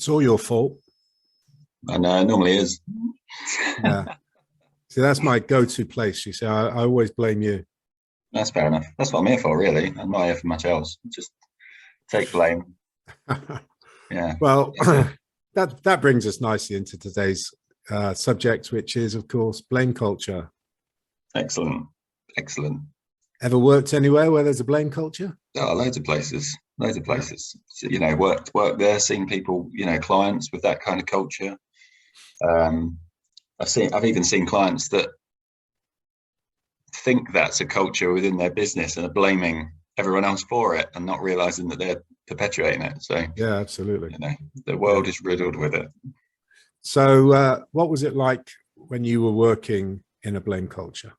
it's all your fault. I know, it normally is. Yeah. See, that's my go-to place. You see, I always blame you. That's fair enough. That's what I'm here for, really. I'm not here for much else. Just take blame. Yeah. Well, that brings us nicely into today's subject, which is, of course, blame culture. Excellent. Ever worked anywhere where there's a blame culture? Oh, loads of places. So, worked there, seen people, clients with that kind of culture. I've even seen clients that think that's a culture within their business and are blaming everyone else for it and not realizing that they're perpetuating it. So yeah, absolutely. The world is riddled with it. So what was it like when you were working in a blame culture?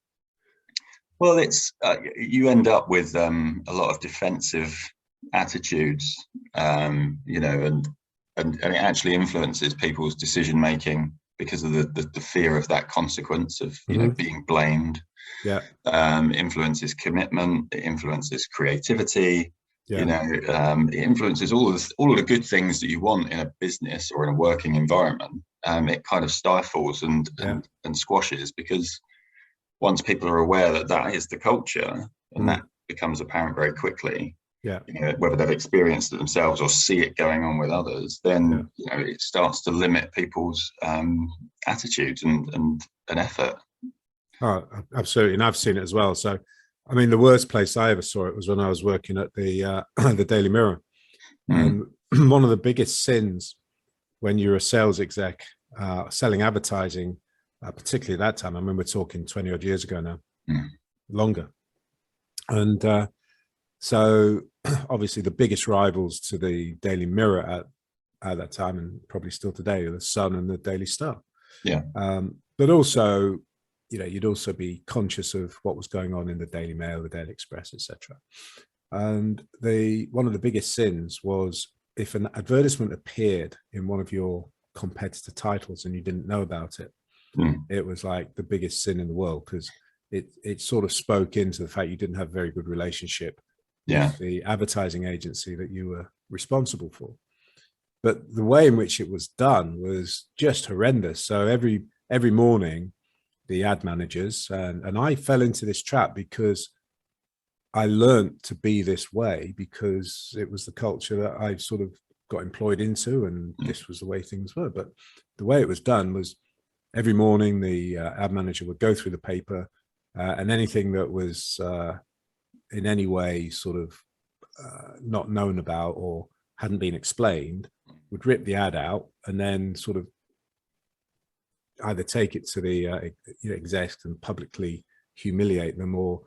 Well, it's you end up with a lot of defensive attitudes, and it actually influences people's decision making because of the fear of that consequence of being blamed. Yeah. Influences commitment. It influences creativity. Yeah. It influences all of the good things that you want in a business or in a working environment. It kind of stifles and squashes, because once people are aware that is the culture, and that becomes apparent very quickly, whether they've experienced it themselves or see it going on with others, then it starts to limit people's attitudes and effort. Oh, absolutely. And I've seen it as well. So, I mean, the worst place I ever saw it was when I was working at the the Daily Mirror. And one of the biggest sins when you're a sales exec selling advertising, particularly at that time, I mean, we're talking 20 odd years ago now, longer. And so obviously the biggest rivals to the Daily Mirror at that time, and probably still today, are the Sun and the Daily Star. Yeah. But also, you'd also be conscious of what was going on in the Daily Mail, the Daily Express, etc. And one of the biggest sins was if an advertisement appeared in one of your competitor titles and you didn't know about it. It was like the biggest sin in the world, because it sort of spoke into the fact you didn't have a very good relationship with the advertising agency that you were responsible for. But the way in which it was done was just horrendous. So every morning, the ad managers, and I fell into this trap because I learned to be this way, because it was the culture that I sort of got employed into, and this was the way things were. But the way it was done was every morning the ad manager would go through the paper, and anything that was in any way sort of not known about or hadn't been explained would rip the ad out, and then sort of either take it to the execs and publicly humiliate them, or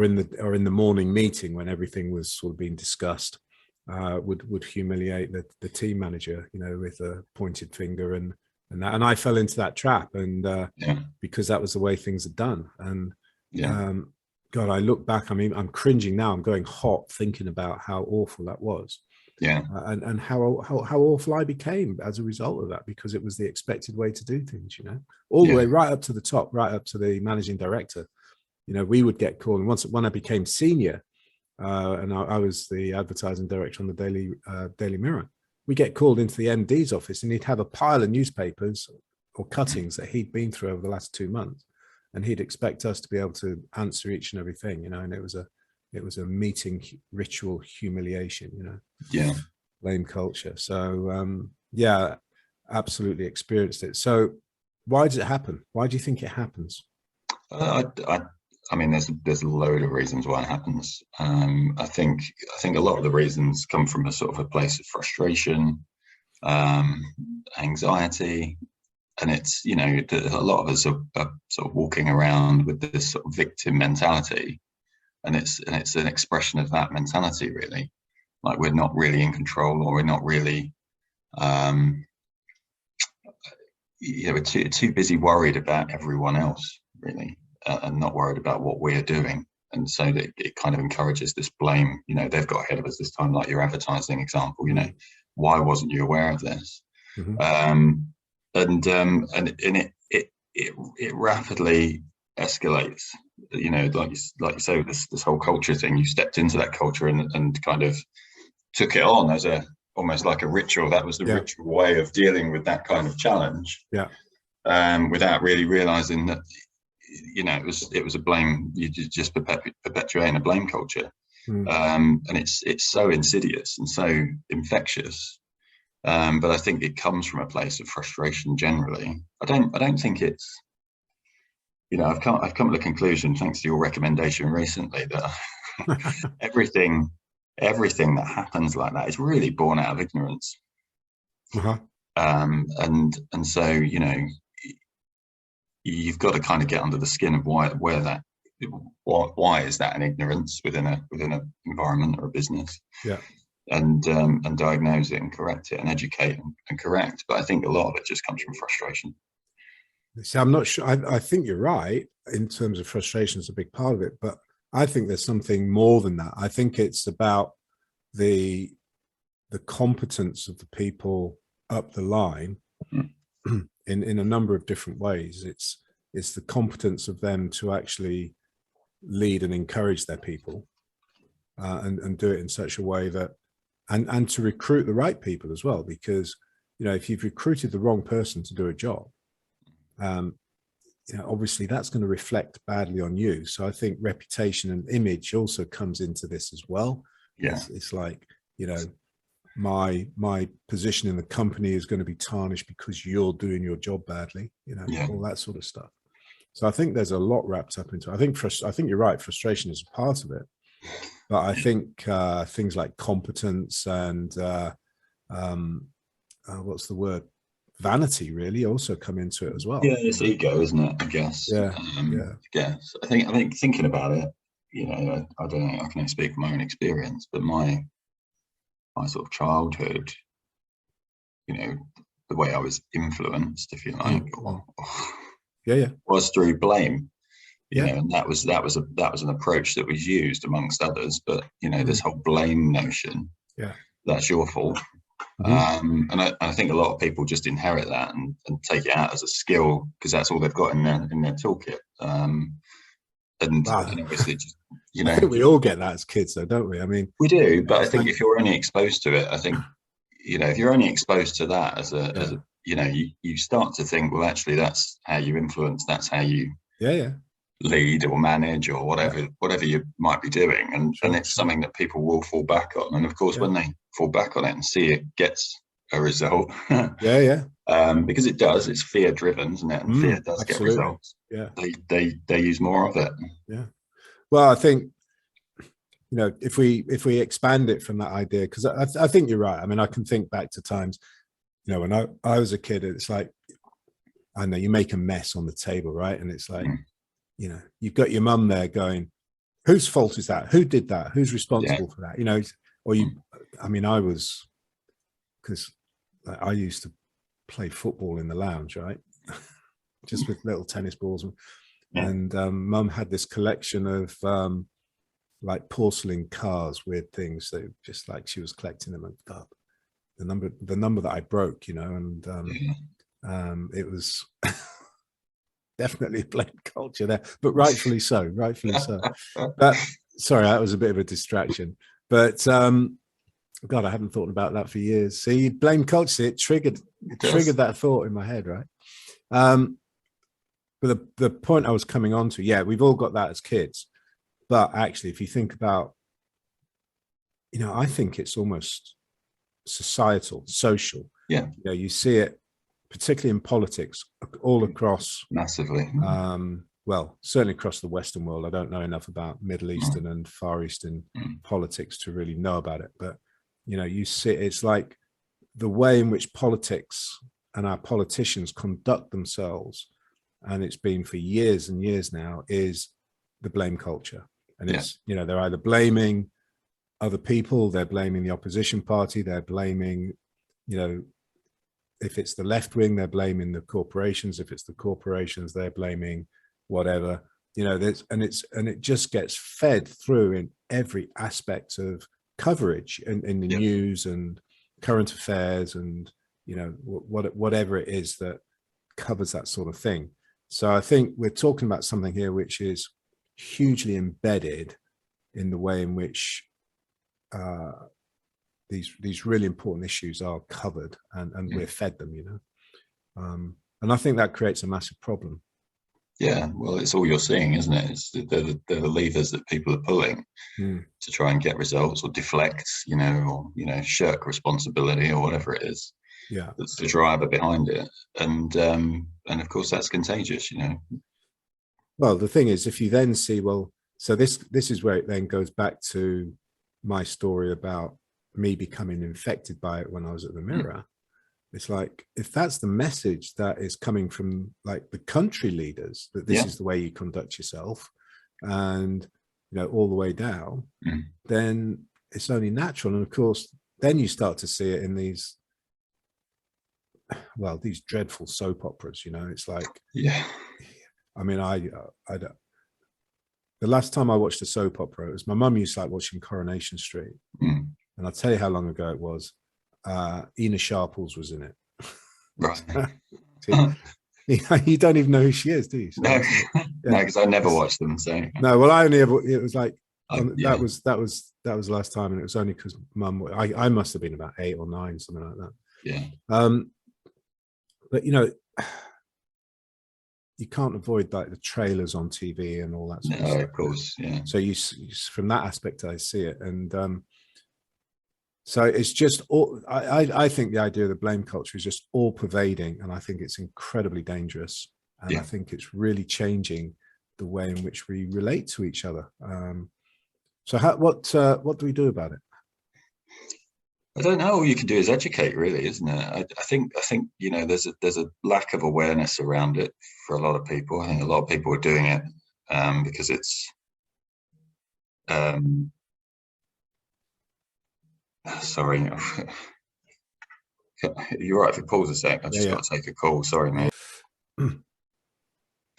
in the morning meeting when everything was sort of being discussed, would humiliate the team manager, with a pointed finger and I fell into that trap, and because that was the way things are done. And God, I look back, I mean, I'm cringing now. I'm going hot thinking about how awful that was. And how awful I became as a result of that, because it was the expected way to do things, all the way right up to the top, right up to the managing director. We would get called. And when I became senior, and I was the advertising director on the Daily Mirror, we get called into the MD's office, and he'd have a pile of newspapers or cuttings that he'd been through over the last 2 months, and he'd expect us to be able to answer each and everything, and it was a meeting ritual humiliation, blame culture. So absolutely experienced it. So why does it happen? Why do you think it happens? I mean, there's a load of reasons why it happens. I think a lot of the reasons come from a sort of a place of frustration, anxiety, and it's a lot of us are sort of walking around with this sort of victim mentality, and it's an expression of that mentality, really. Like, we're not really in control, or we're not really, we're too busy worried about everyone else, really. And not worried about what we're doing. And so that it kind of encourages this blame. They've got ahead of us this time, like your advertising example. Why wasn't you aware of this? And it rapidly escalates. Like you say, this whole culture thing. You stepped into that culture and kind of took it on as a almost like a ritual. That was the ritual way of dealing with that kind of challenge. Yeah. Without really realizing that, it was a blame. You just perpetuating a blame culture, and it's so insidious and so infectious. But I think it comes from a place of frustration generally. I don't think it's, I've come to the conclusion, thanks to your recommendation recently, that everything that happens like that is really born out of ignorance. And so, you've got to kind of get under the skin of why is that an ignorance within an environment or a business. Yeah. And diagnose it and correct it and educate and correct. But I think a lot of it just comes from frustration. See, I'm not sure. I think you're right in terms of frustration is a big part of it, but I think there's something more than that. I think it's about the competence of the people up the line in a number of different ways. It's the competence of them to actually lead and encourage their people, and do it in such a way that, and to recruit the right people as well, because if you've recruited the wrong person to do a job, obviously that's going to reflect badly on you. So I think reputation and image also comes into this as well. Yeah. It's like, my position in the company is going to be tarnished because you're doing your job badly, all that sort of stuff. So I think there's a lot wrapped up into it. I think you're right. Frustration is a part of it, but I think things like competence and what's the word? Vanity really also come into it as well. Yeah, it's ego, isn't it? I guess. Yeah. I guess. I think thinking about it, I don't know. I can only speak from my own experience, but my sort of childhood, the way I was influenced, if you like, was through blame. And that was an approach that was used amongst others. But this whole blame notion, that's your fault. And I think a lot of people just inherit that and take it out as a skill because that's all they've got in their toolkit. Obviously, just, I think we all get that as kids, though, don't we? I mean, we do. But I think if you're only exposed to it, I think if you're only exposed to that as a you start to think, well, actually, that's how you influence. That's how you lead or manage or whatever you might be doing, and it's something that people will fall back on. And of course, when they fall back on it and see it gets a result, because it does, it's fear driven, isn't it? And fear does get results. They use more of it. Well, I think if we expand it from that idea, because I think you're right. I mean, I can think back to times when I was a kid. It's like, I know you make a mess on the table, right? And it's like you've got your mum there going, whose fault is that? Who did that? Who's responsible for that? I was, because I used to play football in the lounge, right? Just with little tennis balls. And mum had this collection of like porcelain cars, weird things. That just like she was collecting them. And the number that I broke, and it was definitely a blame culture there, but rightfully so. But sorry, that was a bit of a distraction. But God, I haven't thought about that for years. See, blame culture, it triggered that thought in my head, right? But the point I was coming on to, we've all got that as kids. But actually, if you think about, I think it's almost societal, social. Yeah. You see it, particularly in politics, all across massively. Well, certainly across the Western world. I don't know enough about Middle Eastern and Far Eastern politics to really know about it. But, you see, it's like the way in which politics and our politicians conduct themselves, and it's been for years and years now, is the blame culture. And it's, they're either blaming other people, they're blaming the opposition party, they're blaming, if it's the left wing, they're blaming the corporations. If it's the corporations, they're blaming whatever, and it just gets fed through in every aspect of coverage in the news and current affairs and, whatever it is that covers that sort of thing. So I think we're talking about something here which is hugely embedded in the way in which these really important issues are covered and we're fed them, you know. And I think that creates a massive problem. Yeah, well, it's all you're seeing, isn't it? They're the levers that people are pulling to try and get results or deflect, you know, or, you know, shirk responsibility or whatever it is. Yeah, that's the driver behind it, and of course that's contagious, you know. Well, the thing is, if you then see, well, so this is where it then goes back to my story about me becoming infected by it when I was at the Mirror. It's like, if that's the message that is coming from like the country leaders, that this is the way you conduct yourself, and, you know, all the way down, then it's only natural. And of course, then you start to see it in these, well, these dreadful soap operas, you know. It's like, I mean, the last time I watched a soap opera, it was my mum used to like watching Coronation Street. And I'll tell you how long ago it was. Ina Sharples was in it. Right. You don't even know who she is, do you? So, no, no, because I never watched them. So no, well, I only ever. It was like that was the last time, and it was only because mum. I must have been about 8 or 9, something like that. Yeah. But you know, you can't avoid like the trailers on TV and all that sort of stuff. Of course, yeah. So you from that aspect, I see it, and so it's just all. I think the idea of the blame culture is just all pervading, and I think it's incredibly dangerous. And I think it's really changing the way in which we relate to each other. So what do we do about it? I don't know. All you can do is educate, really, isn't it? I think you know, there's a lack of awareness around it for a lot of people. I think a lot of people are doing it because it's sorry. You're right if you pause a sec. I just got to take a call. Sorry, mate.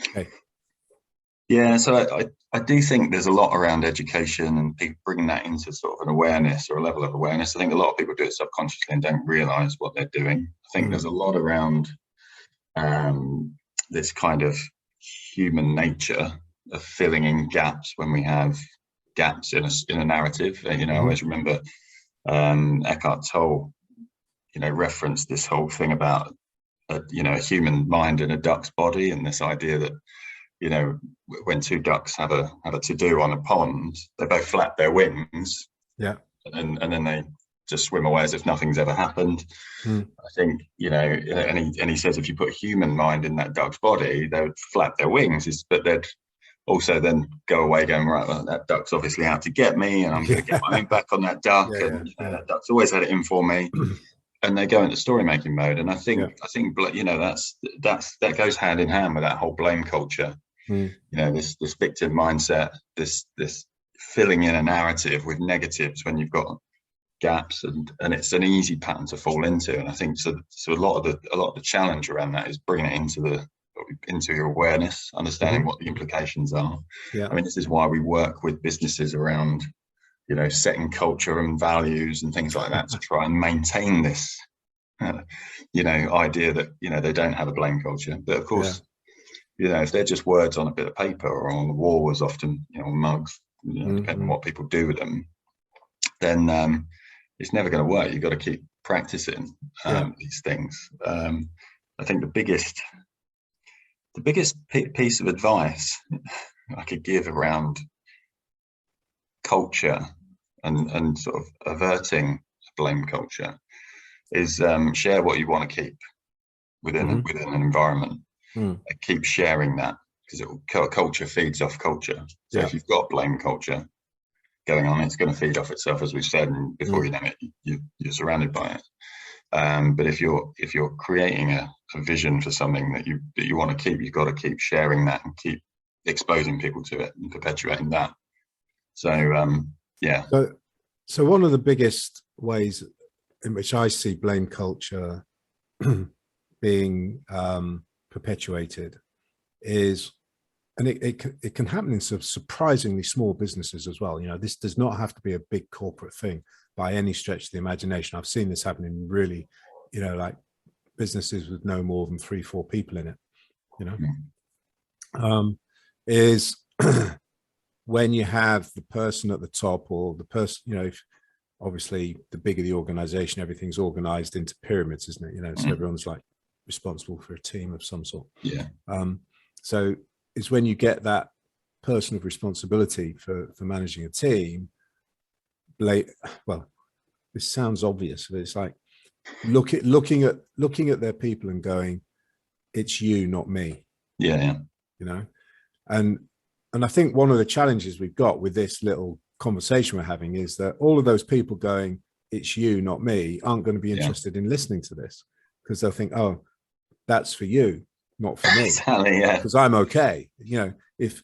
Okay. Yeah, so I do think there's a lot around education and people bringing that into sort of an awareness or a level of awareness. I think a lot of people do it subconsciously and don't realize what they're doing. I think there's a lot around this kind of human nature of filling in gaps when we have gaps in a narrative. You know, I always remember Eckhart Tolle, you know, referenced this whole thing about you know, a human mind in a duck's body, and this idea that, you know, when 2 ducks have a to-do on a pond, they both flap their wings, and then they just swim away as if nothing's ever happened. I think, you know, and he says if you put a human mind in that duck's body, they would flap their wings, but they'd also then go away going, right, well, that duck's obviously out to get me, and I'm going to get my own back on that duck, and you know, that duck's always had it in for me. And they go into story making mode, and I think you know, that goes hand in hand with that whole blame culture. You know, this victim mindset, this filling in a narrative with negatives when you've got gaps, and it's an easy pattern to fall into. And I think so a lot of the challenge around that is bringing it into your awareness, understanding what the implications are. I mean, this is why we work with businesses around, you know, setting culture and values and things like that to try and maintain this, you know, idea that, you know, they don't have a blame culture. But of course, you know, if they're just words on a bit of paper or on the wall, as often, you know, mugs, you know, depending on what people do with them, then it's never going to work. You've got to keep practicing these things. I think the biggest piece of advice I could give around culture and sort of averting blame culture is share what you want to keep within an environment. Keep sharing that, because culture feeds off culture. So if you've got blame culture going on, it's going to feed off itself, as we've said, and before you know it, you're surrounded by it. But if you're creating a vision for something that you want to keep, you've got to keep sharing that and keep exposing people to it and perpetuating that. So so one of the biggest ways in which I see blame culture being perpetuated is, and it can happen in some surprisingly small businesses as well. You know, this does not have to be a big corporate thing by any stretch of the imagination. I've seen this happen in really, you know, like businesses with no more than 3-4 people in it, you know, is when you have the person at the top, or the person, you know, obviously the bigger the organization, everything's organized into pyramids, isn't it? You know, so everyone's like responsible for a team of some sort. Yeah. So it's when you get that person of responsibility for managing a team, well, this sounds obvious, but it's like looking at their people and going, it's you, not me. Yeah. You know, and I think one of the challenges we've got with this little conversation we're having is that all of those people going, it's you, not me, aren't going to be interested in listening to this, because they'll think, oh, that's for you, not for me. Exactly, yeah. Because I'm okay. You know, if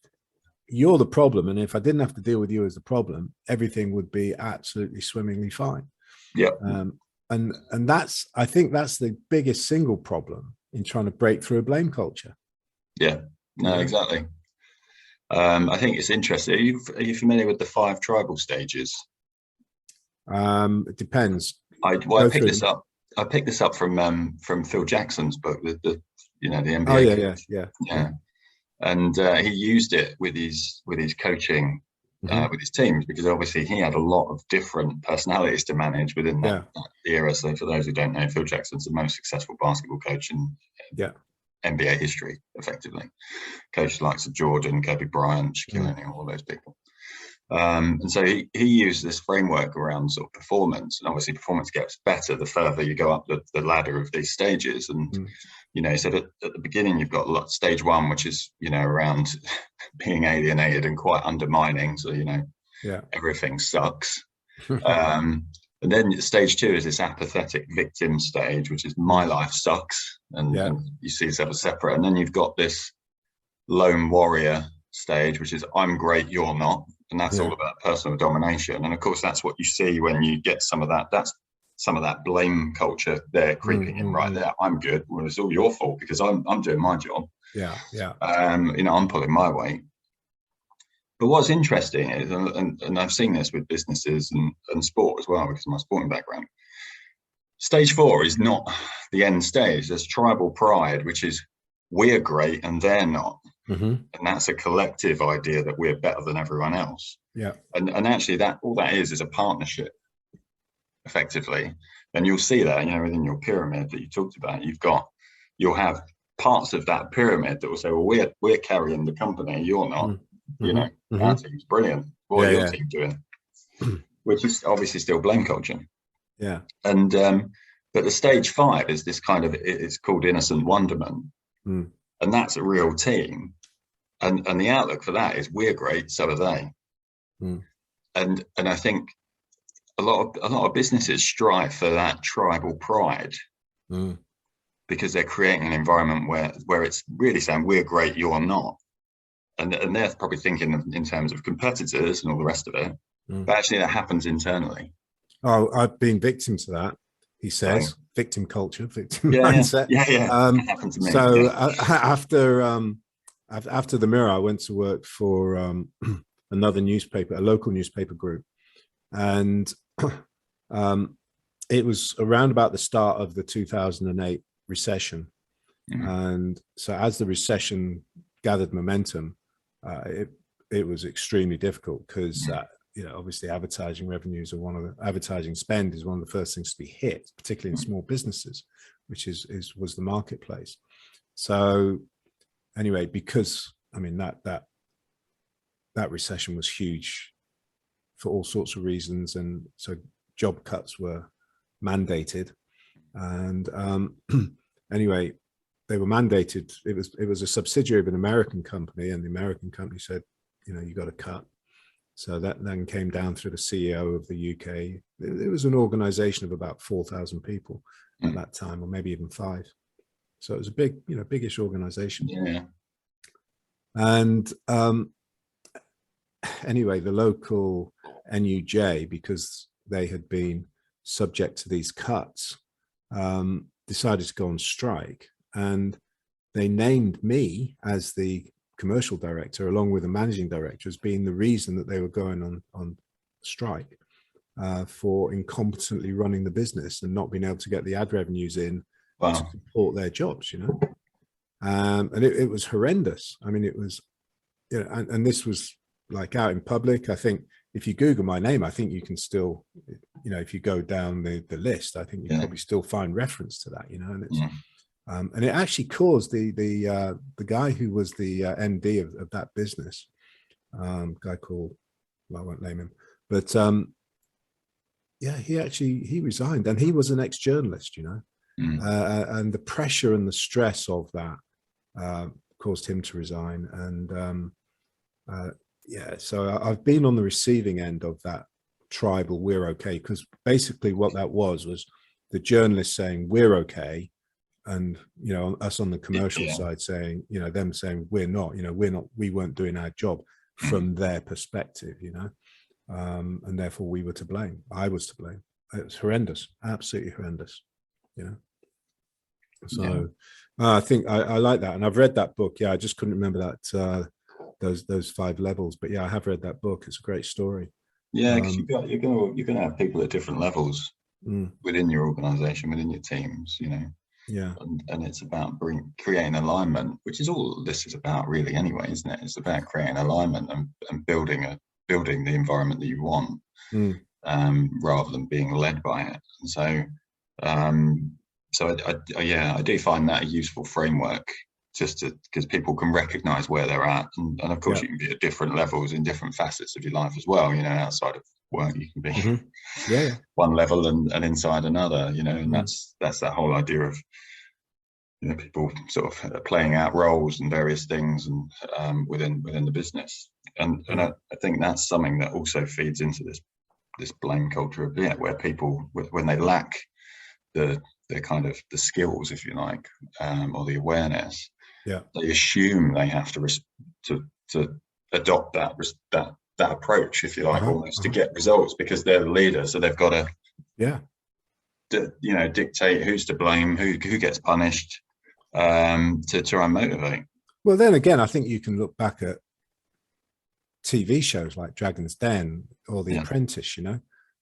you're the problem, and if I didn't have to deal with you as the problem, everything would be absolutely swimmingly fine. Yeah. And that's, I think that's the biggest single problem in trying to break through a blame culture. Yeah, no, exactly. I think it's interesting. Are you familiar with the 5 tribal stages? It depends. I picked this up. I picked this up from Phil Jackson's book, the NBA. Oh yeah. And he used it with his coaching, with his teams, because obviously he had a lot of different personalities to manage within that era. So for those who don't know, Phil Jackson's the most successful basketball coach in NBA history, effectively. Coached the likes of Jordan, Kobe Bryant, Shaquille O'Neal, all those people. And so he used this framework around sort of performance, and obviously performance gets better the further you go up the ladder of these stages. And so at the beginning you've got stage 1, which is around being alienated and quite undermining, so everything sucks. And then stage 2 is this apathetic victim stage, which is my life sucks, and you see yourself as separate. And then you've got this lone warrior stage, which is I'm great, you're not, and that's all about personal domination. And of course that's what you see when you get some of that. That's some of that blame culture there creeping in right there. I'm good, well, it's all your fault because I'm doing my job. I'm pulling my weight. But what's interesting is, and I've seen this with businesses and sport as well, because of my sporting background, stage 4 is not the end stage. There's tribal pride, which is we're great and they're not. And that's a collective idea that we're better than everyone else. And actually that all that is a partnership, effectively. And you'll see that, within your pyramid that you talked about, you'll have parts of that pyramid that will say, well, we're carrying the company, you're not. Our team's brilliant. What are your team doing? Which is obviously still blame culture. And but the stage 5 is this kind of, it's called innocent wonderment. And that's a real team. And the outlook for that is we're great, so are they. And I think a lot of businesses strive for that tribal pride, because they're creating an environment where it's really saying we're great, you're not. And they're probably thinking in terms of competitors and all the rest of it. But actually that happens internally. Oh, I've been victim to that, he says. Victim culture, victim mindset. It happened to me. So after the Mirror, I went to work for another newspaper, a local newspaper group. And it was around about the start of the 2008 recession. And so as the recession gathered momentum, it was extremely difficult because obviously advertising revenues are advertising spend is one of the first things to be hit, particularly in small businesses, which was the marketplace. So anyway, because that recession was huge for all sorts of reasons, and so job cuts were mandated. And anyway, they were mandated. It was a subsidiary of an American company, and the American company said, you got to cut. So that then came down through the CEO of the UK. It was an organization of about 4,000 people at that time, or maybe even 5. So it was a biggish organization. And anyway, the local NUJ, because they had been subject to these cuts, decided to go on strike. And they named me as the commercial director, along with the managing director, as being the reason that they were going on strike, for incompetently running the business and not being able to get the ad revenues in to support their jobs, and it was horrendous. It was, and this was like out in public. I think if you Google my name, I think you can still, if you go down the list, I think you probably still find reference to that, and it's and it actually caused the guy who was the MD of that business, guy called, well, I won't name him, but yeah, he resigned, and he was an ex-journalist, and the pressure and the stress of that caused him to resign. And yeah, so I've been on the receiving end of that tribal "we're okay," because basically what that was the journalists saying we're okay, and us on the commercial side saying, them saying we're not, we weren't doing our job from their perspective, and therefore we were to blame. I was to blame. It was horrendous, absolutely horrendous, So I think I like that, and I've read that book. Yeah, I just couldn't remember that those 5 levels, but yeah, I have read that book. It's a great story. Yeah, because you're going to have people at different levels within your organization, within your teams, Yeah, and it's about creating alignment, which is all this is about, really. Anyway, isn't it? It's about creating alignment and building the environment that you want, rather than being led by it. And so, I do find that a useful framework, just because people can recognize where they're at, and of course you can be at different levels in different facets of your life as well. Outside of work, you can be one level and inside another. And that's that whole idea of people sort of playing out roles and various things, and within the business. And I think that's something that also feeds into this blame culture a bit, where people, when they lack the kind of the skills, if you like, or the awareness, they assume they have to adopt that approach, if you like, almost to get results, because they're the leader, so they've got to dictate who's to blame, who gets punished, to try and motivate. Well, then again, I think you can look back at TV shows like Dragon's Den or The Apprentice,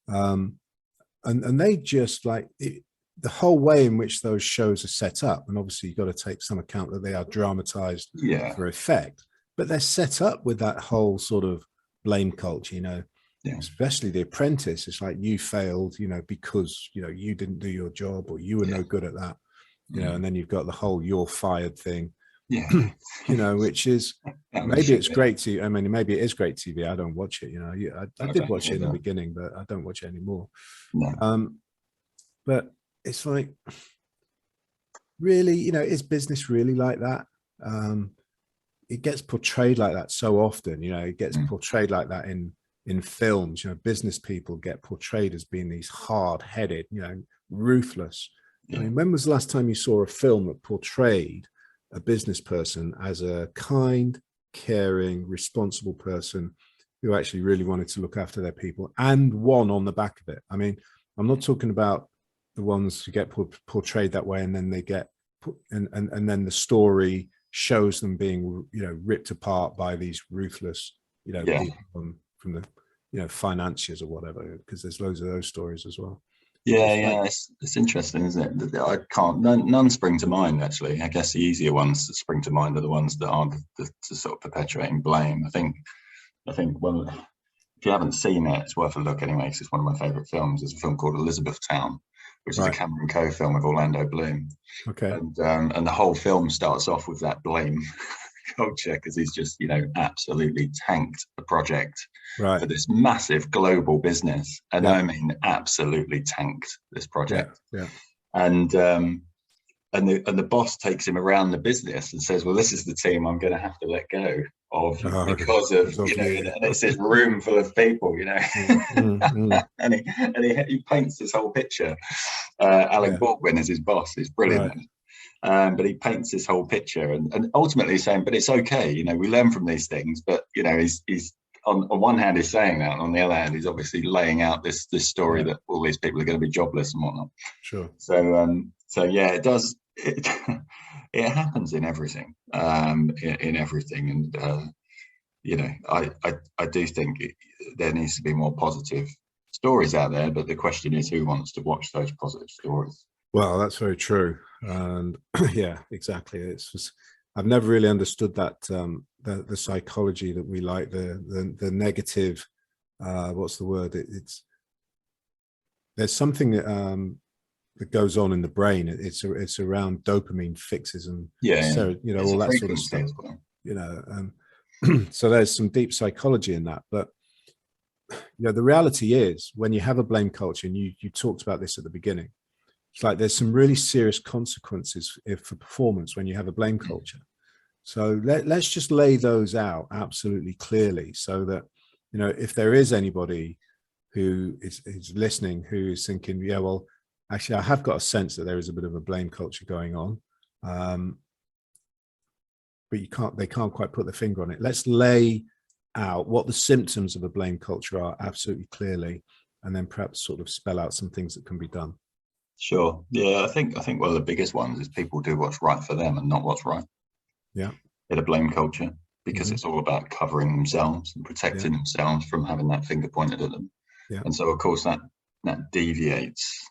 and they just the whole way in which those shows are set up, and obviously you've got to take some account that they are dramatized for effect, but they're set up with that whole sort of blame culture, especially The Apprentice. It's like, you failed, because you didn't do your job, or you were no good at that, and then you've got the whole "you're fired" thing, which is maybe it's great TV. I mean, maybe it is great TV. I don't watch it. I did watch it in the beginning, but I don't watch it anymore. But it's like, really, is business really like that? It gets portrayed like that so often. It gets portrayed like that in films. Business people get portrayed as being these hard-headed, ruthless. I mean, when was the last time you saw a film that portrayed a business person as a kind, caring, responsible person who actually really wanted to look after their people and won on the back of it? I mean, I'm not talking about the ones who get portrayed that way, and then they get and then the story shows them being ripped apart by these ruthless people from the financiers or whatever, because there's loads of those stories as well. It's interesting, isn't it? I can't, none spring to mind, actually. I guess the easier ones that spring to mind are the ones that are the sort of perpetuating blame. I think well, if you haven't seen it, it's worth a look anyway, because it's one of my favorite films. There's a film called Elizabethtown, which is a Cameron Crowe film with Orlando Bloom. Okay. And the whole film starts off with that blame culture, because he's just absolutely tanked the project for this massive global business, and I mean absolutely tanked this project. And the boss takes him around the business and says, well, this is the team I'm going to have to let go of because of and it's this room full of people, and he paints this whole picture. Alec Baldwin is his boss. He's brilliant. But he paints this whole picture, and ultimately saying, but it's okay, we learn from these things. But he's on one hand he's saying that, and on the other hand he's obviously laying out this story that all these people are going to be jobless and whatnot. Sure. So yeah, it does. It happens in everything, in everything, and I do think there needs to be more positive stories out there. But the question is, who wants to watch those positive stories? Well, that's very true, and yeah, exactly. It's just, I've never really understood that the psychology that we like the negative. What's the word? there's something that goes on in the brain. It's around dopamine fixes and yeah. you know, It's all a that sort of frequency stuff. as well. You know, so there's some deep psychology in that. But you know, the reality is, when you have a blame culture, and you talked about this at the beginning, it's like there's some really serious consequences for performance when you have a blame culture. So let's just lay those out absolutely clearly, so that, you know, if there is anybody who is listening who is thinking, yeah, well, actually, I have got a sense that there is a bit of a blame culture going on, but they can't quite put their finger on it. Let's lay out what the symptoms of a blame culture are absolutely clearly, and then perhaps sort of spell out some things that can be done. Sure. Yeah, I think one of the biggest ones is people do what's right for them and not what's right. Yeah. In a blame culture, because it's all about covering themselves and protecting themselves from having that finger pointed at them. Yeah. And so, of course, that deviates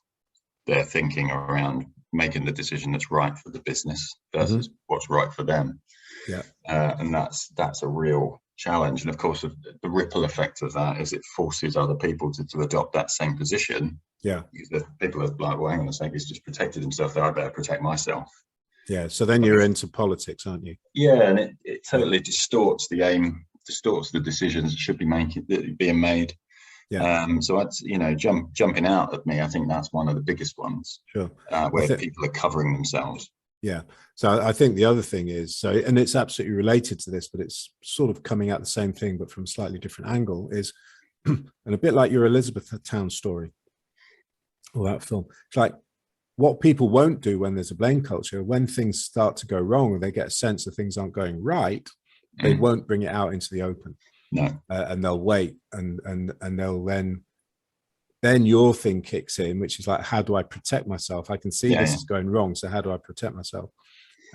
their thinking around making the decision that's right for the business versus what's right for them. Yeah. And that's a real challenge. And of course, the ripple effect of that is it forces other people to adopt that same position. Yeah. Because people are like, well, hang on a second, he's just protected himself, so I better protect myself. Yeah. So then you're into politics, aren't you? Yeah, and it totally distorts the aim, distorts the decisions that should be being made. Yeah. So that's, you know, jumping out at me, I think that's one of the biggest ones. Sure. Where people are covering themselves. Yeah. So I think the other thing is, and it's absolutely related to this, but it's sort of coming out the same thing, but from a slightly different angle, is, and a bit like your Elizabethtown story, or that film. It's like, what people won't do when there's a blame culture, when things start to go wrong, or they get a sense that things aren't going right, they won't bring it out into the open. No. And they'll wait, and they'll then your thing kicks in, which is like, how do I protect myself? I can see this is going wrong, so how do I protect myself?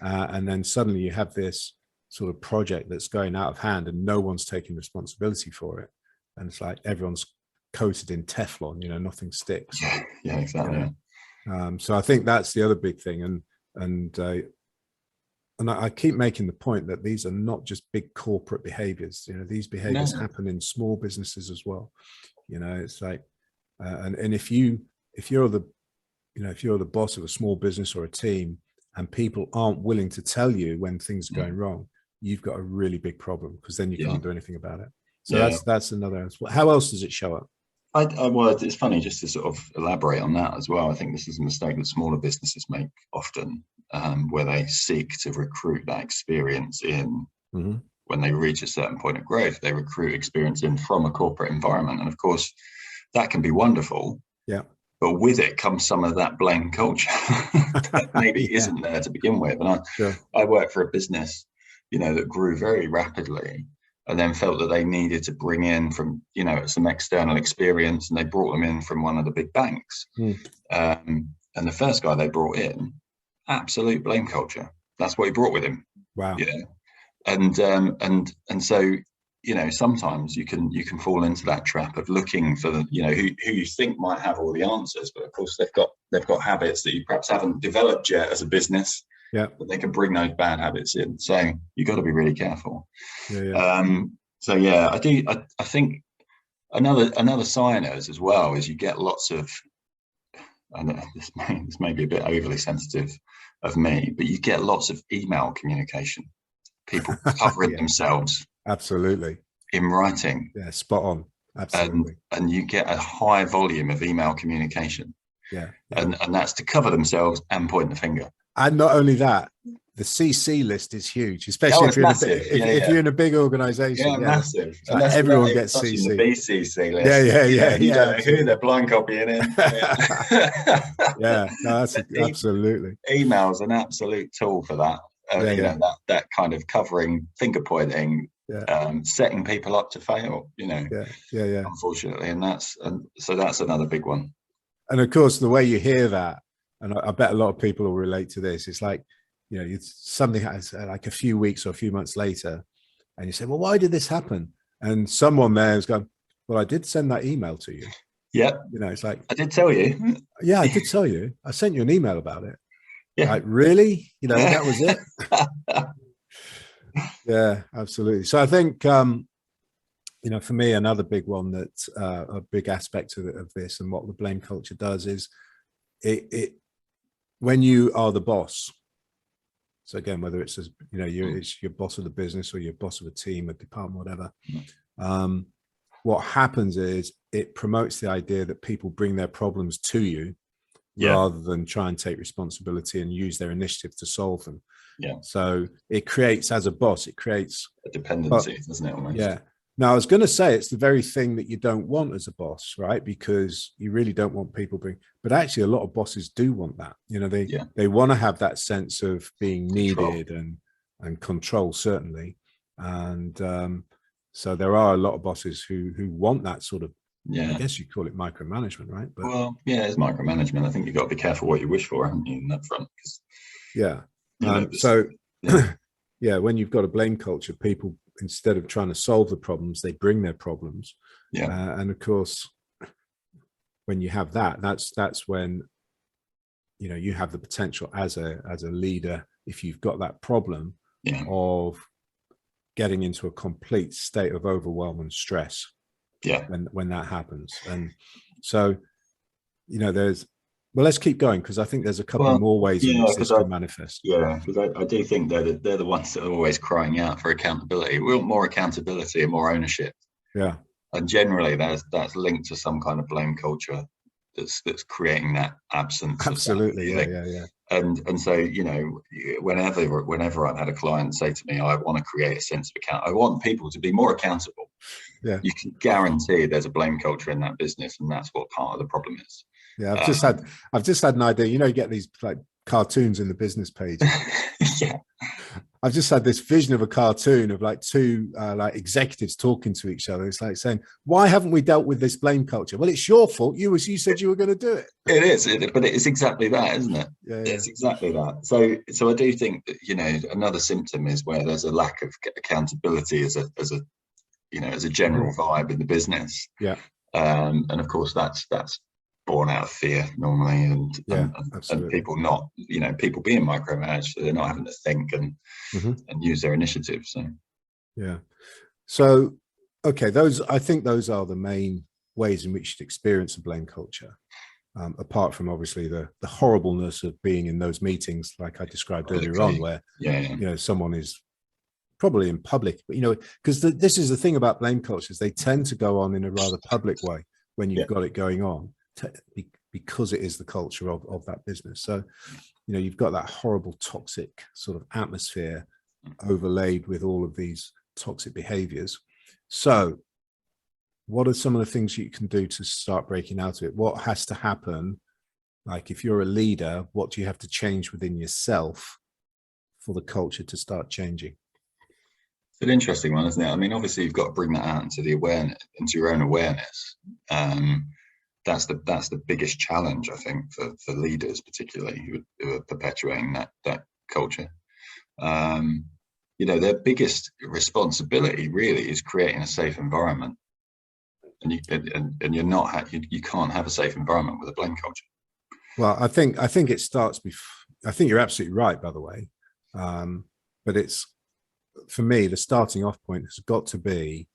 And then suddenly you have this sort of project that's going out of hand, and no one's taking responsibility for it. And it's like everyone's coated in Teflon, you know, nothing sticks. Yeah, exactly. You know? So I think that's the other big thing. And I keep making the point that these are not just big corporate behaviors. You know, these behaviors happen in small businesses as well. You know, it's like, and if you're the boss of a small business or a team, and people aren't willing to tell you when things are going wrong, you've got a really big problem, because then you can't do anything about it. So that's another. How else does it show up? Well, it's funny, just to sort of elaborate on that as well. I think this is a mistake that smaller businesses make often, where they seek to recruit that experience in when they reach a certain point of growth. They recruit experience in from a corporate environment, and of course, that can be wonderful. Yeah. But with it comes some of that blame culture that maybe isn't there to begin with. And I worked for a business, you know, that grew very rapidly, and then felt that they needed to bring in from, you know, some external experience, and they brought them in from one of the big banks. And the first guy they brought in, absolute blame culture. That's what he brought with him. Wow. You know? And so, you know, sometimes you can fall into that trap of looking for the, you know, who you think might have all the answers, but of course they've got habits that you perhaps haven't developed yet as a business. Yeah. But they can bring those bad habits in. So you got to be really careful. So yeah, I think another sign as well is you get lots of, and this may be a bit overly sensitive of me, but you get lots of email communication, people covering themselves. Absolutely. In writing. Yeah, spot on. Absolutely. And you get a high volume of email communication. Yeah. And that's to cover themselves and point the finger. And not only that, the CC list is huge, especially if you're in a big organization. Yeah, massive. Like everyone gets CC. The BCC list. Yeah. You don't know who they're blind copying in. No, that's absolutely. Email's an absolute tool for that. You know, that kind of covering, finger pointing, setting people up to fail, you know. Yeah. Unfortunately, so that's another big one. And of course, the way you hear that, and I bet a lot of people will relate to this, it's like, you know, it's something like a few weeks or a few months later, and you say, well, why did this happen? And someone there is going, well, I did send that email to you. Yeah. You know, it's like, I did tell you. Yeah, I did tell you. I sent you an email about it. Yeah. Like, really? You know, that was it? Yeah, absolutely. So I think, for me, another big one that a big aspect of this and what the blame culture does is it when you are the boss. So again, whether it's it's your boss of the business or your boss of a team, a department, whatever. What happens is it promotes the idea that people bring their problems to you rather than try and take responsibility and use their initiative to solve them. Yeah. So it creates, as a boss, it creates a dependency, doesn't it? Almost. Yeah. Now, I was going to say it's the very thing that you don't want as a boss, right? Because you really don't want people but actually a lot of bosses do want that. They want to have that sense of being needed and control, certainly. And so there are a lot of bosses who want that sort of, I guess you call it micromanagement, right? But, well, yeah, it's micromanagement. I think you've got to be careful what you wish for, haven't you, in that front? When you've got a blame culture, people, instead of trying to solve the problems, they bring their problems. And of course, when you have that's when you have the potential as a leader, if you've got that problem of getting into a complete state of overwhelm and stress when that happens. And so let's keep going, because I think there's a couple more ways in which this can manifest. Yeah, because I do think they're the ones that are always crying out for accountability. We want more accountability and more ownership. Yeah. And generally that's linked to some kind of blame culture that's creating that absence. Absolutely. Yeah. And so, whenever I've had a client say to me, I want to create a sense of account, I want people to be more accountable. Yeah. You can guarantee there's a blame culture in that business, and that's what part of the problem is. Yeah, I've just had an idea. You get these like cartoons in the business page. Yeah. I've just had this vision of a cartoon of like two like executives talking to each other. It's like saying, "Why haven't we dealt with this blame culture?" Well, it's your fault. You said you were going to do it. It is, but it's exactly that, isn't it? Yeah. It's exactly that. So I do think that another symptom is where there's a lack of accountability as a general vibe in the business. Yeah. And of course that's born out of fear normally, and people not people being micromanaged, so they're not having to think and use their initiative. So okay, I think those are the main ways in which you experience a blame culture, apart from obviously the horribleness of being in those meetings like I described earlier on, where someone is probably in public, but because this is the thing about blame cultures, they tend to go on in a rather public way when you've got it going on, because it is the culture of that business. So you've got that horrible toxic sort of atmosphere overlaid with all of these toxic behaviors. So what are some of the things you can do to start breaking out of it? What has to happen? Like, if you're a leader, what do you have to change within yourself for the culture to start changing? It's an interesting one, isn't it? I mean, obviously you've got to bring that out into your own awareness. That's the biggest challenge, I think, for leaders, particularly who are perpetuating that culture. Their biggest responsibility really is creating a safe environment, and you can't have a safe environment with a blame culture. Well, I think it starts I think you're absolutely right, by the way, but it's, for me, the starting off point has got to be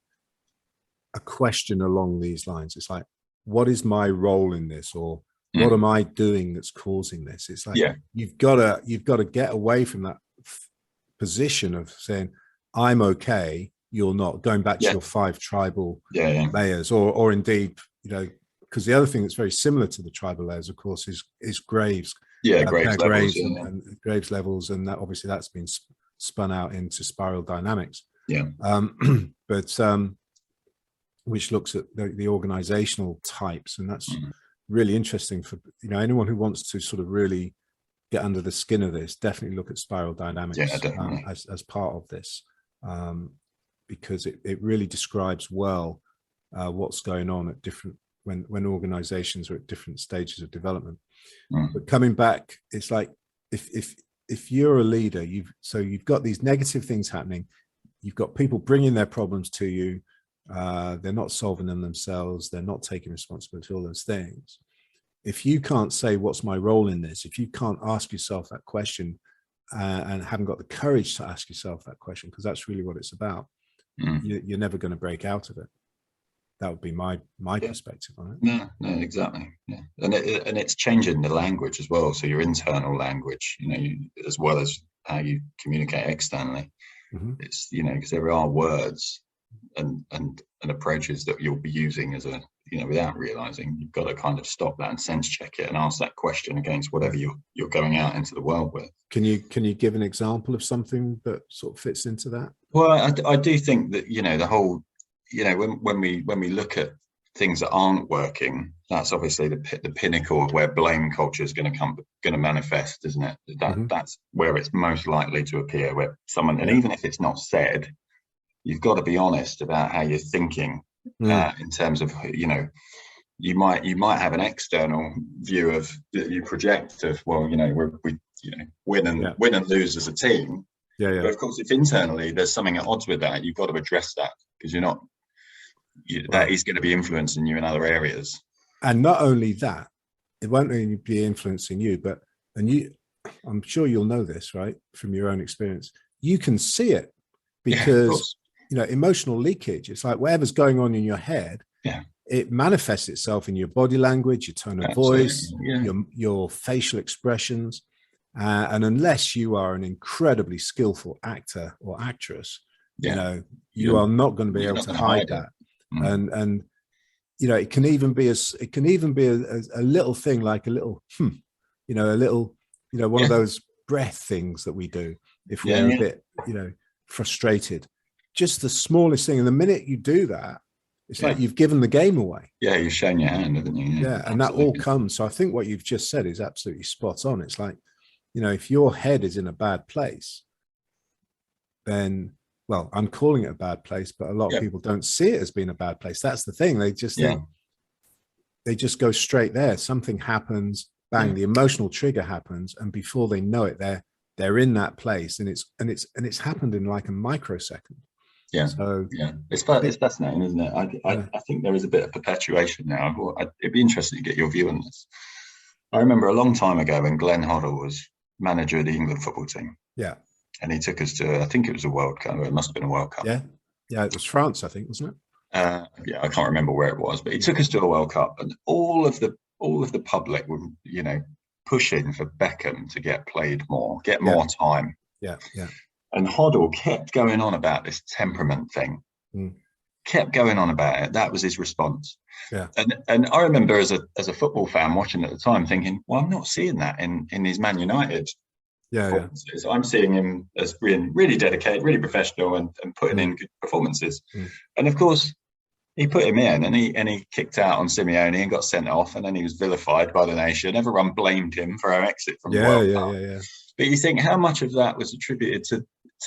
a question along these lines. It's like, what is my role in this, or what am I doing that's causing this? It's like you've got to get away from that position of saying, I'm okay, you're not, going back to your 5 tribal layers, or indeed, because the other thing that's very similar to the tribal layers, of course, is Graves. Graves levels, and that obviously that's been spun out into spiral dynamics. Which looks at the organizational types, and that's really interesting for anyone who wants to sort of really get under the skin of this. Definitely look at spiral dynamics as part of this, because it really describes well what's going on at different when organizations are at different stages of development. But coming back, it's like if you're a leader, you've got these negative things happening, you've got people bringing their problems to you. They're not solving them themselves. They're not taking responsibility for all those things. If you can't say, what's my role in this? If you can't ask yourself that question and haven't got the courage to ask yourself that question, because that's really what it's about, you're never going to break out of it. That would be my perspective on it. No, exactly. Yeah, and it's changing the language as well. So your internal language, as well as how you communicate externally. It's because there are words and approaches that you'll be using as a without realizing. You've got to kind of stop that and sense check it and ask that question against whatever you're going out into the world with. Can you give an example of something that sort of fits into that? Well, I do think that the whole when we look at things that aren't working, that's obviously the pinnacle of where blame culture is going to manifest, isn't it? That's where it's most likely to appear, where someone, and even if it's not said, you've got to be honest about how you're thinking in terms of you might have an external view of that you project of, well, we win and lose as a team. But of course, if internally there's something at odds with that, you've got to address that, because you're not. That is going to be influencing you in other areas. And not only that, it won't only be influencing you, but I'm sure you'll know this, right, from your own experience. You can see it because emotional leakage. It's like whatever's going on in your head. Yeah. It manifests itself in your body language, your tone of voice, your facial expressions, and unless you are an incredibly skillful actor or actress, you are not going to be able to hide that. And it can even be a little thing, like a little one of those breath things that we do if we're a bit frustrated. Just the smallest thing, and the minute you do that, it's like you've given the game away. You've shown your hand, haven't you? And that all comes. So I think what you've just said is absolutely spot on. It's like, if your head is in a bad place, then, well, I'm calling it a bad place, but a lot of people don't see it as being a bad place. That's the thing. They just think, they just go straight there. Something happens, bang, the emotional trigger happens, and before they know it, they're in that place, and it's happened in like a microsecond. So it's fascinating, isn't it? I think there is a bit of perpetuation now. It'd be interesting to get your view on this. I remember a long time ago when Glenn Hoddle was manager of the England football team. And he took us to, I think it was a World Cup. It must have been a World Cup. Yeah, it was France, I think, wasn't it? I can't remember where it was, but he took us to a World Cup, and all of the public were, pushing for Beckham to get played more, get more time. Yeah. And Hoddle kept going on about this temperament thing. Kept going on about it. That was his response. And I remember as a football fan watching at the time, thinking, well, I'm not seeing that in his Man United. I'm seeing him as being really dedicated, really professional, and putting in good performances. And of course, he put him in, and he kicked out on Simeone and got sent off, and then he was vilified by the nation. Everyone blamed him for our exit from the World Cup. But you think how much of that was attributed to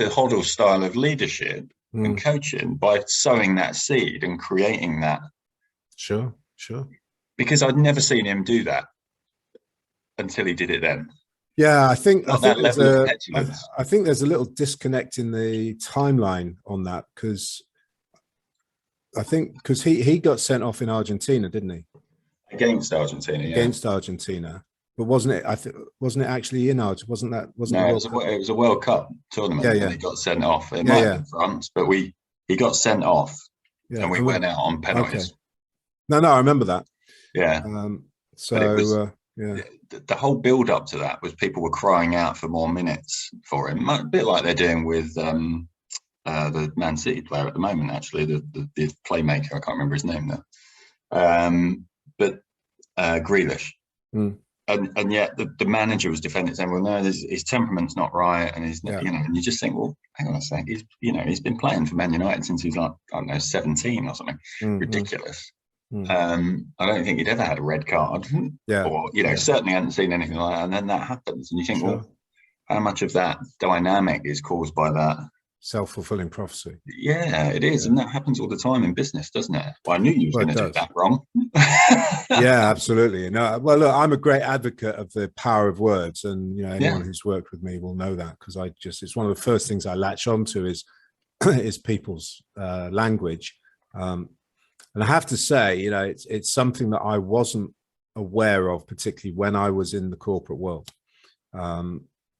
Hoddle's style of leadership and coaching by sowing that seed and creating that? Sure. Because I'd never seen him do that until he did it then. Yeah, I think there's a little disconnect in the timeline on that, because he got sent off in Argentina, didn't he? Against Argentina, but wasn't it actually in Argentina? It was a World Cup tournament. And he got sent off. It might have been France, but he got sent off, and we went out on penalties. Okay. No, I remember that. The whole build up to that was people were crying out for more minutes for him, a bit like they're doing with the Man City player at the moment, actually, the playmaker. I can't remember his name now, but Grealish. And yet the manager was defending, saying, well, no, his temperament's not right, and he's and you just think, well, hang on a sec, he's been playing for Man United since he's like, I don't know, 17 or something. Ridiculous. I don't think he'd ever had a red card, or certainly hadn't seen anything like that. And then that happens, and you think, well, how much of that dynamic is caused by that self-fulfilling prophecy? Yeah, it is, and that happens all the time in business, doesn't it? Well, I knew you were going to do that wrong. Yeah, absolutely. No, well, look, I'm a great advocate of the power of words, and anyone who's worked with me will know that, because it's one of the first things I latch onto is people's language. And I have to say, it's something that I wasn't aware of, particularly when I was in the corporate world.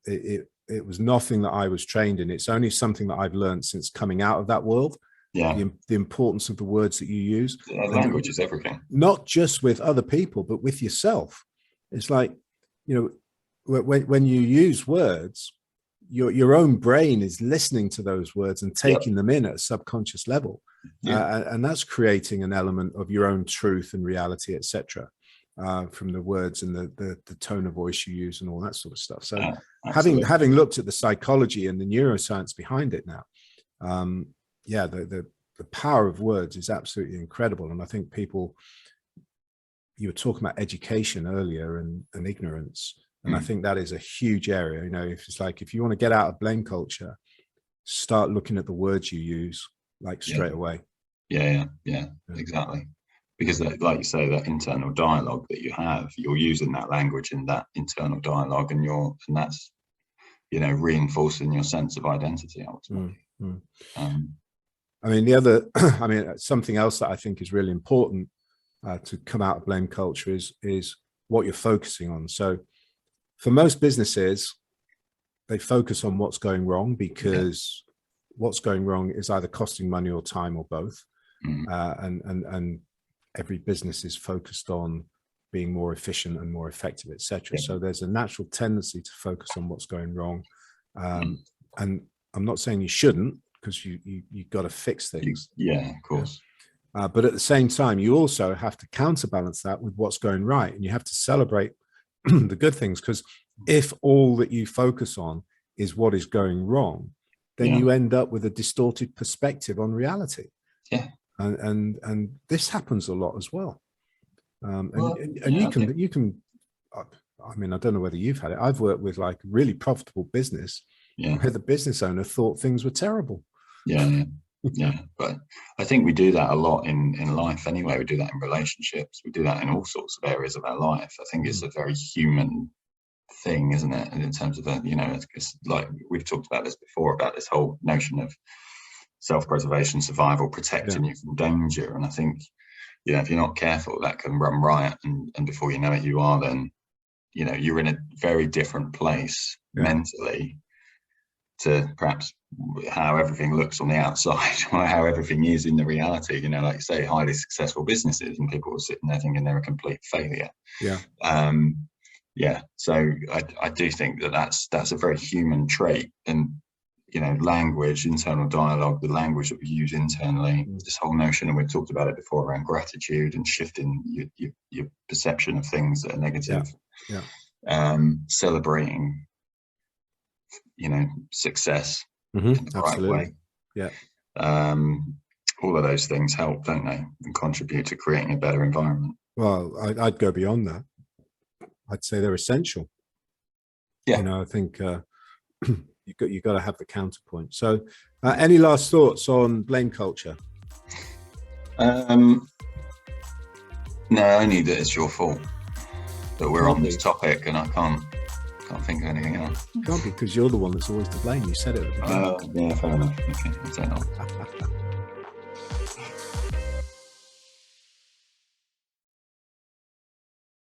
It was nothing that I was trained in. It's only something that I've learned since coming out of that world. the importance of the words that you use. Language is everything. Not just with other people, but with yourself. It's like, when you use words, your own brain is listening to those words and taking them in at a subconscious level. And that's creating an element of your own truth and reality, etc. From the words and the tone of voice you use and all that sort of stuff. So having looked at the psychology and the neuroscience behind it now, the power of words is absolutely incredible. And I think you were talking about education earlier and ignorance. And I think that is a huge area. If you want to get out of blame culture, start looking at the words you use straight away. Yeah, exactly. Because like you say, that internal dialogue that you have, you're using that language in that internal dialogue, and that's, reinforcing your sense of identity ultimately. Something else that I think is really important to come out of blame culture is what you're focusing on. So for most businesses, they focus on what's going wrong because what's going wrong is either costing money or time or both. And every business is focused on being more efficient and more effective, etc. So there's a natural tendency to focus on what's going wrong. And I'm not saying you shouldn't, because you've got to fix things. Of course. But at the same time, you also have to counterbalance that with what's going right, and you have to celebrate the good things, because if all that you focus on is what is going wrong, then you end up with a distorted perspective on reality. And this happens a lot as well. You can I don't know whether you've had it. I've worked with really profitable business where the business owner thought things were terrible. But I think we do that a lot in life anyway. We do that in relationships. We do that in all sorts of areas of our life. I think it's a very human thing, isn't it? And in terms of it's like we've talked about this before, about this whole notion of self-preservation, survival, protecting you from danger. And I think, if you're not careful, that can run riot, and before you know it, you are then, you're in a very different place mentally to perhaps how everything looks on the outside or how everything is in the reality. Like you say, highly successful businesses, and people are sitting there thinking they're a complete failure. So I do think that's a very human trait. And language, internal dialogue, the language that we use internally, this whole notion, and we've talked about it before, around gratitude and shifting your perception of things that are negative. Celebrating success in the right way. All of those things help, don't they, and contribute to creating a better environment. Well, I'd go beyond that. I'd say they're essential. I think you've got to have the counterpoint. So any last thoughts on blame culture? No, only that it's your fault that we're on this topic, and I can't think of anything else. Can't be, because you're the one that's always to blame. You said it at the beginning. Yeah, fair enough. Okay, I'll say that.